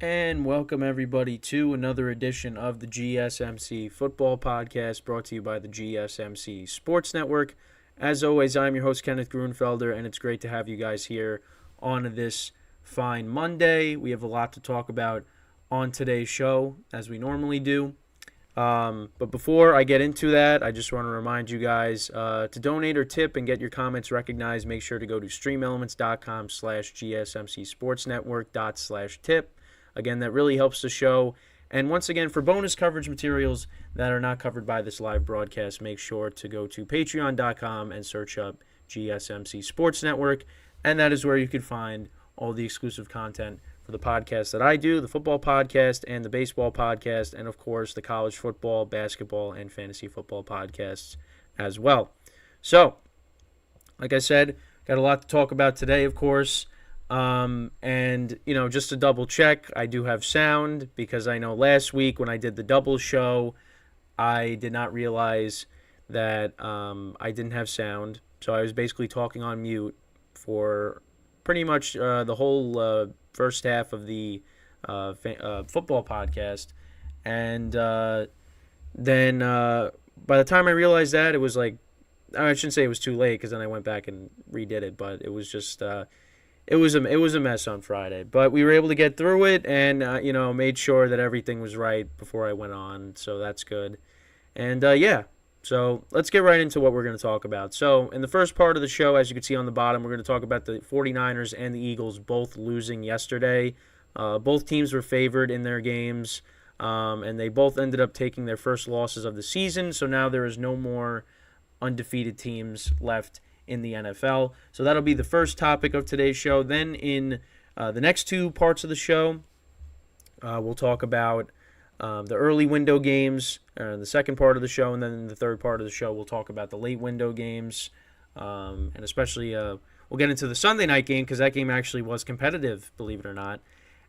And welcome everybody to another edition of the GSMC Football Podcast brought to you by the GSMC Sports Network. As always, I'm your host Kenneth Grunfelder, and it's great to have you guys here on this fine Monday. We have a lot to talk about on today's show, as we normally do. But before I get into that, I just want to remind you guys to donate or tip and get your comments recognized. Make sure to go to streamelements.com/GSMCsportsnetwork./tip. Again, that really helps the show. And once again, for bonus coverage materials that are not covered by this live broadcast, make sure to go to patreon.com and search up GSMC Sports Network. And that is where you can find all the exclusive content for the podcast that I do, the football podcast and the baseball podcast, and of course the college football, basketball, and fantasy football podcasts as well. So, like I said, got a lot to talk about today, of course. And, just to double check, I do have sound because I know last week when I did the double show, I did not realize that I didn't have sound. So I was basically talking on mute for pretty much the whole first half of the football podcast. And then by the time I realized that, it was like, I shouldn't say it was too late because then I went back and redid it, but it was just... It was a mess on Friday, but we were able to get through it and, made sure that everything was right before I went on, so that's good. And, so let's get right into what we're going to talk about. So in the first part of the show, as you can see on the bottom, we're going to talk about the 49ers and the Eagles both losing yesterday. Both teams were favored in their games, and they both ended up taking their first losses of the season, so now there is no more undefeated teams left in the NFL. So that'll be the first topic of today's show. Then in the next two parts of the show, we'll talk about the early window games, the second part of the show, and then in the third part of the show, we'll talk about the late window games, and especially we'll get into the Sunday night game because that game actually was competitive, believe it or not.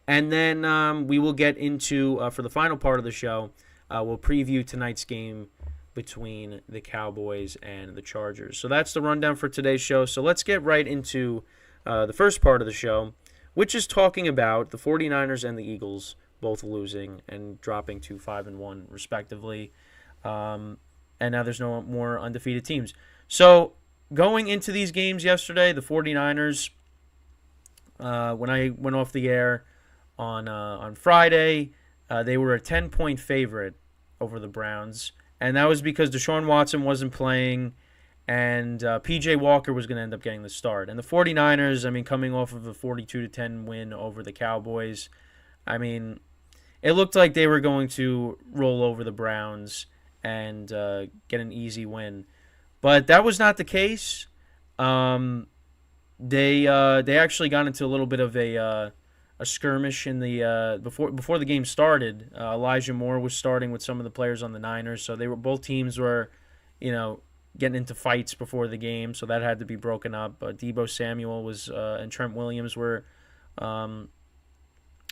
And then we will get into, for the final part of the show, we'll preview tonight's game between the Cowboys and the Chargers. So that's the rundown for today's show. So let's get right into the first part of the show, which is talking about the 49ers and the Eagles both losing and dropping to 5-1 respectively. And now there's no more undefeated teams. So going into these games yesterday, the 49ers, when I went off the air on Friday, they were a 10-point favorite over the Browns. And that was because Deshaun Watson wasn't playing, and P.J. Walker was going to end up getting the start. And the 49ers, coming off of a 42-10 win over the Cowboys, it looked like they were going to roll over the Browns and get an easy win. But that was not the case. They actually got into a little bit of a skirmish in the before the game started. Elijah Moore was starting with some of the players on the Niners, so both teams were, getting into fights before the game, so that had to be broken up. Deebo Samuel was and Trent Williams were for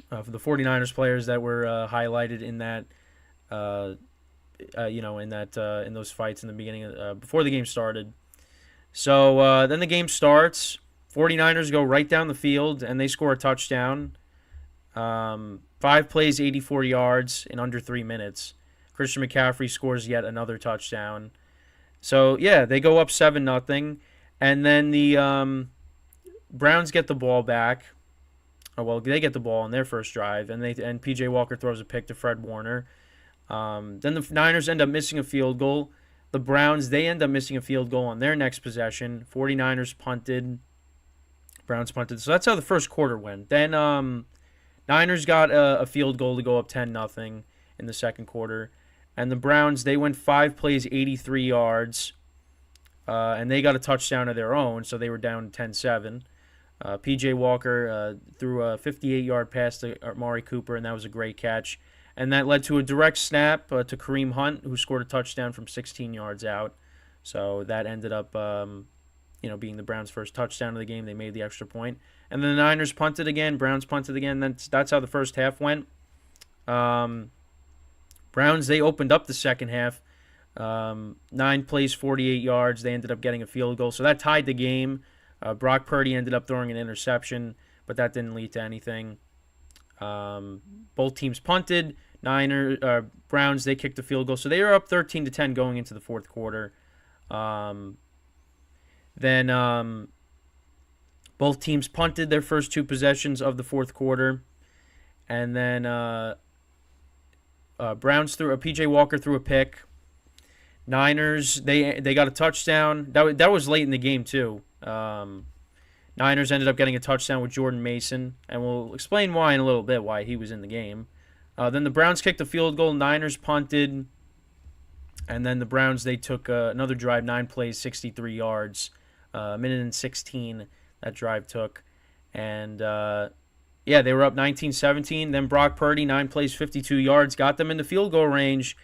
the 49ers players that were highlighted in that in those fights in the beginning before the game started. So then the game starts. 49ers go right down the field, and they score a touchdown. 5 plays, 84 yards in under 3 minutes. Christian McCaffrey scores yet another touchdown. So, yeah, they go up 7-0. And then the Browns get the ball back. They get the ball on their first drive, and P.J. Walker throws a pick to Fred Warner. Then the Niners end up missing a field goal. The Browns, they end up missing a field goal on their next possession. 49ers punted. Browns punted. So that's how the first quarter went. Then Niners got a field goal to go up 10-0 in the second quarter. And the Browns, they went 5 plays, 83 yards. And they got a touchdown of their own, so they were down 10-7. P.J. Walker threw a 58-yard pass to Amari Cooper, and that was a great catch. And that led to a direct snap to Kareem Hunt, who scored a touchdown from 16 yards out. So that ended up being the Browns' first touchdown of the game. They made the extra point. And then the Niners punted again. Browns punted again. That's how the first half went. Browns, they opened up the second half. 9 plays, 48 yards. They ended up getting a field goal. So that tied the game. Brock Purdy ended up throwing an interception, but that didn't lead to anything. Both teams punted. Browns, they kicked the field goal. So they were up 13-10 going into the fourth quarter. Then both teams punted their first two possessions of the fourth quarter. And then Browns P.J. Walker threw a pick. Niners, they got a touchdown. That was late in the game, too. Niners ended up getting a touchdown with Jordan Mason, and we'll explain why in a little bit, why he was in the game. Then the Browns kicked a field goal. Niners punted. And then the Browns, they took another drive, 9 plays, 63 yards. A minute and 16 that drive took. And, they were up 19-17. Then Brock Purdy, 9 plays, 52 yards, got them in the field goal range.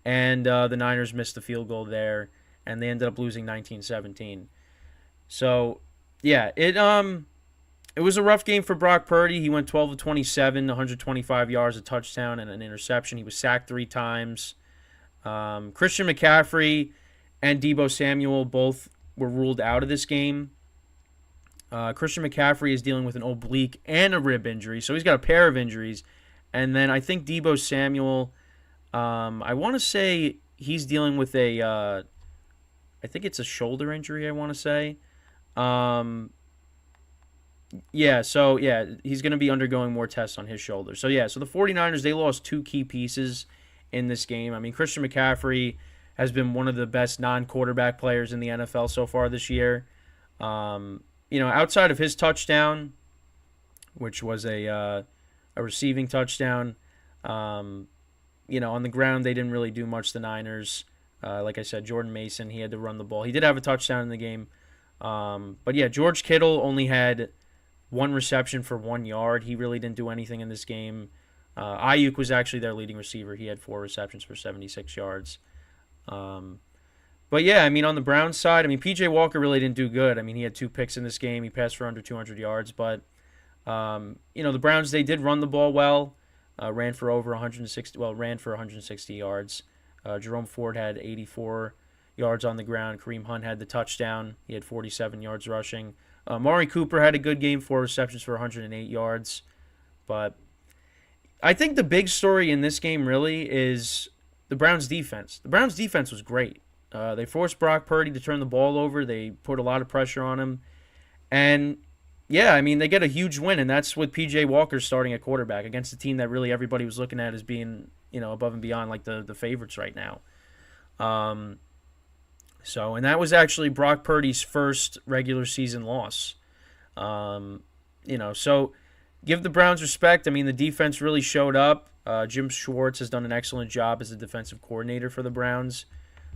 And the Niners missed the field goal there. And they ended up losing 19-17. So, yeah, it was a rough game for Brock Purdy. He went 12 of 27, 125 yards, a touchdown, and an interception. He was sacked 3 times. Christian McCaffrey and Deebo Samuel both were ruled out of this game. Christian McCaffrey is dealing with an oblique and a rib injury, so he's got a pair of injuries. And then I think Deebo Samuel, I want to say he's dealing with I think it's a shoulder injury, I want to say. He's going to be undergoing more tests on his shoulder. So the 49ers, they lost 2 key pieces in this game. I mean, Christian McCaffrey has been one of the best non-quarterback players in the NFL so far this year. Outside of his touchdown, which was a receiving touchdown, on the ground they didn't really do much, the Niners. Like I said, Jordan Mason, he had to run the ball. He did have a touchdown in the game. George Kittle only had 1 reception for 1 yard. He really didn't do anything in this game. Ayuk was actually their leading receiver. He had 4 receptions for 76 yards. On the Browns side, P.J. Walker really didn't do good. He had 2 picks in this game. He passed for under 200 yards. But, the Browns, they did run the ball well. Ran for 160 yards. Jerome Ford had 84 yards on the ground. Kareem Hunt had the touchdown. He had 47 yards rushing. Amari Cooper had a good game, 4 receptions for 108 yards. But I think the big story in this game really is the Browns' defense. The Browns' defense was great. They forced Brock Purdy to turn the ball over. They put a lot of pressure on him. And, they get a huge win, and that's with P.J. Walker starting at quarterback against a team that really everybody was looking at as being, above and beyond like the favorites right now. And that was actually Brock Purdy's first regular season loss. So give the Browns respect. The defense really showed up. Jim Schwartz has done an excellent job as a defensive coordinator for the Browns.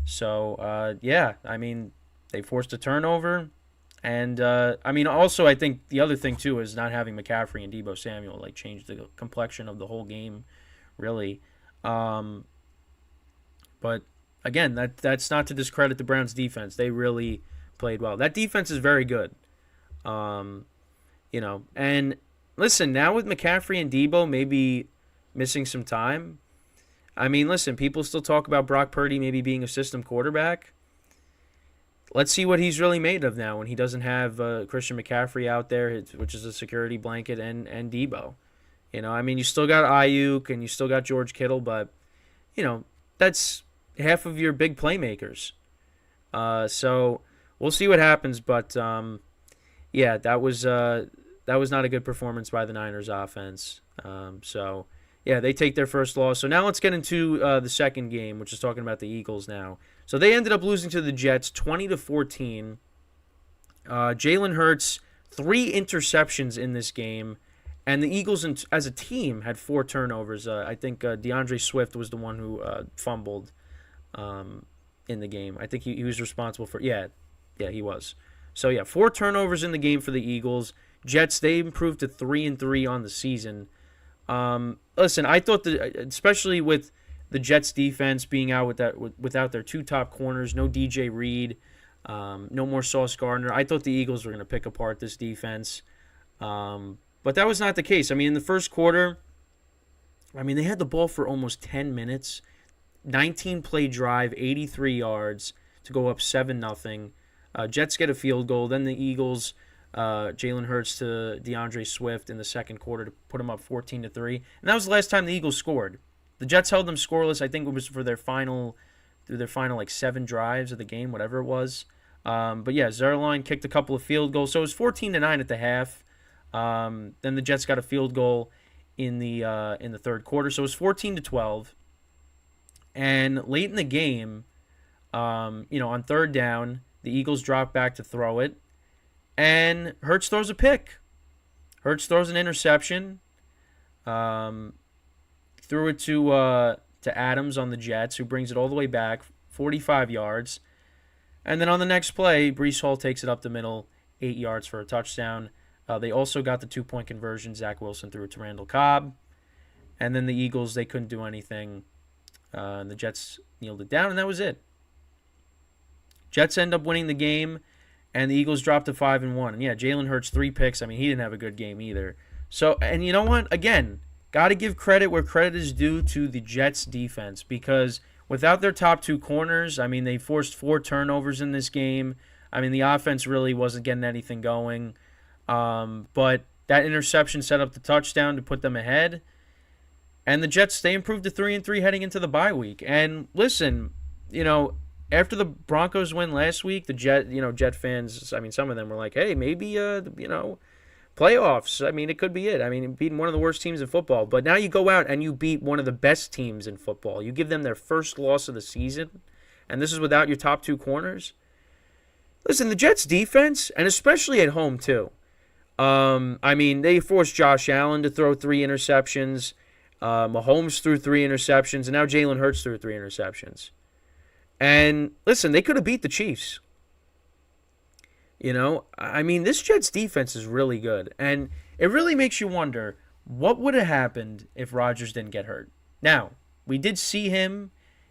So, they forced a turnover. And, also I think the other thing, too, is not having McCaffrey and Deebo Samuel, changed the complexion of the whole game, really. But, again, that's not to discredit the Browns' defense. They really played well. That defense is very good. And listen, now with McCaffrey and Deebo maybe missing some time, people still talk about Brock Purdy maybe being a system quarterback. Let's see what he's really made of now when he doesn't have Christian McCaffrey out there, which is a security blanket, and Deebo. You still got Ayuk and you still got George Kittle, but, that's half of your big playmakers. So we'll see what happens, but, that was not a good performance by the Niners offense. They take their first loss. So now let's get into the second game, which is talking about the Eagles now. So they ended up losing to the Jets 20-14. Jalen Hurts, 3 interceptions in this game, and the Eagles as a team had 4 turnovers. I think DeAndre Swift was the one who fumbled in the game. I think he was responsible for he was. So 4 turnovers in the game for the Eagles. Jets, they improved to 3-3 on the season. Listen, I thought especially with the Jets defense being out without their 2 top corners, no DJ Reed, no more Sauce Gardner, I thought the Eagles were going to pick apart this defense. But that was not the case. In the first quarter, they had the ball for almost 10 minutes, 19-play drive, 83 yards to go up 7-0. Jets get a field goal. Then the Eagles Jalen Hurts to DeAndre Swift in the second quarter to put them up 14-3. And that was the last time the Eagles scored. The Jets held them scoreless. I think it was through their final like 7 drives of the game, whatever it was. But yeah, Zerline kicked a couple of field goals. So it was 14-9 at the half. Then the Jets got a field goal in the third quarter. So it was 14-12. And late in the game, on third down, the Eagles drop back to throw it. And Hurts throws a pick. Hurts throws an interception. Threw it to Adams on the Jets, who brings it all the way back, 45 yards. And then on the next play, Breece Hall takes it up the middle, 8 yards for a touchdown. They also got the 2-point conversion. Zach Wilson threw it to Randall Cobb. And then the Eagles, they couldn't do anything. And the Jets kneeled it down, and that was it. Jets end up winning the game, and the Eagles dropped to 5-1. And yeah, Jalen Hurts 3 picks. I mean, he didn't have a good game either. So, and you know what? Again, got to give credit where credit is due to the Jets defense, because without their top 2 corners, I mean, they forced 4 turnovers in this game. I mean, the offense really wasn't getting anything going. But that interception set up the touchdown to put them ahead. And the Jets, they improved to 3-3 heading into the bye week. And listen, after the Broncos win last week, the Jet fans, I mean, some of them were like, hey, maybe, playoffs. I mean, it could be it. I mean, beating one of the worst teams in football. But now you go out and you beat one of the best teams in football. You give them their first loss of the season, and this is without your top 2 corners. Listen, the Jets defense, and especially at home too, I mean, they forced Josh Allen to throw 3 interceptions. Mahomes threw 3 interceptions, and now Jalen Hurts threw 3 interceptions. And listen, they could have beat the Chiefs. I mean, this Jets defense is really good. And it really makes you wonder, what would have happened if Rodgers didn't get hurt? Now, we did see him.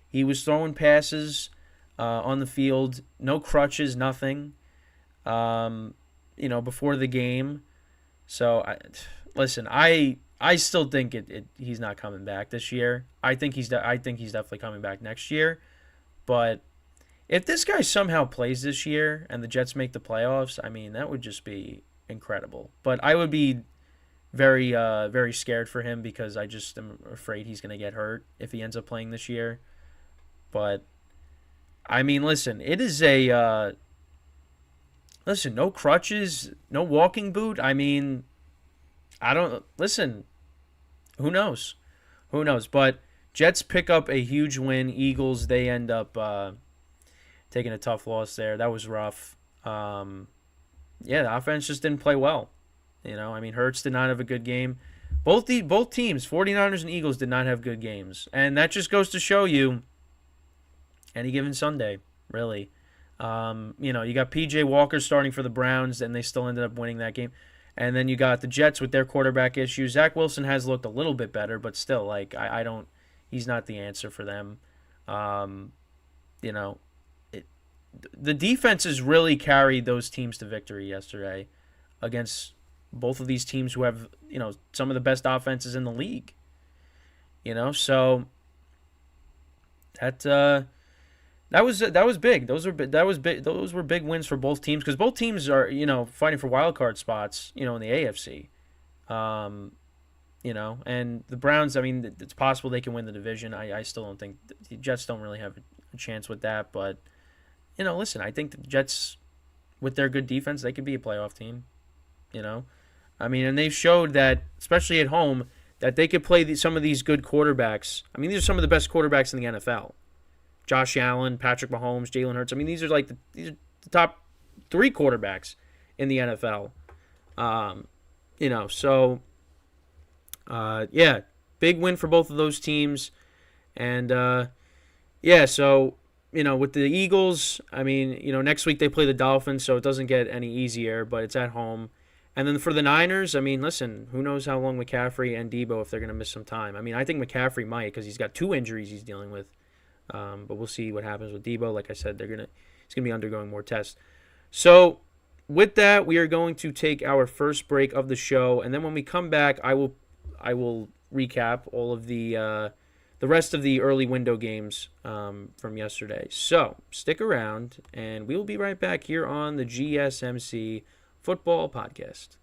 He was throwing passes on the field. No crutches, nothing, before the game. So, listen, I still think he's not coming back this year. I think he's definitely coming back next year. But if this guy somehow plays this year and the Jets make the playoffs, I mean, that would just be incredible. But I would be very, very scared for him, because I just am afraid he's going to get hurt if he ends up playing this year. But, I mean, listen, it is no crutches, no walking boot. I mean, who knows? Who knows? But Jets pick up a huge win. Eagles, they end up taking a tough loss there. That was rough. The offense just didn't play well. I mean, Hurts did not have a good game. Both teams, 49ers and Eagles, did not have good games. And that just goes to show you, any given Sunday, really. You got P.J. Walker starting for the Browns, and they still ended up winning that game. And then you got the Jets with their quarterback issues. Zach Wilson has looked a little bit better, but still, he's not the answer for them. The defenses really carried those teams to victory yesterday against both of these teams who have, some of the best offenses in the league. So that was big. Those were big wins for both teams, because both teams are, fighting for wild card spots, in the AFC. And the Browns, I mean, it's possible they can win the division. I still don't think the Jets don't really have a chance with that. But, listen, I think the Jets, with their good defense, they could be a playoff team. I mean, and they've showed that, especially at home, that they could play some of these good quarterbacks. I mean, these are some of the best quarterbacks in the NFL. Josh Allen, Patrick Mahomes, Jalen Hurts. I mean, these are the top 3 quarterbacks in the NFL. So... big win for both of those teams. And, so, with the Eagles, I mean, next week they play the Dolphins, so it doesn't get any easier, but it's at home. And then for the Niners, I mean, listen, who knows how long McCaffrey and Debo, if they're going to miss some time. I mean, I think McCaffrey might, because he's got 2 injuries he's dealing with. But we'll see what happens with Debo. Like I said, he's going to be undergoing more tests. So, with that, we are going to take our first break of the show, and then when we come back, I will recap all of the rest of the early window games from yesterday. So stick around, and we will be right back here on the GSMC Football Podcast.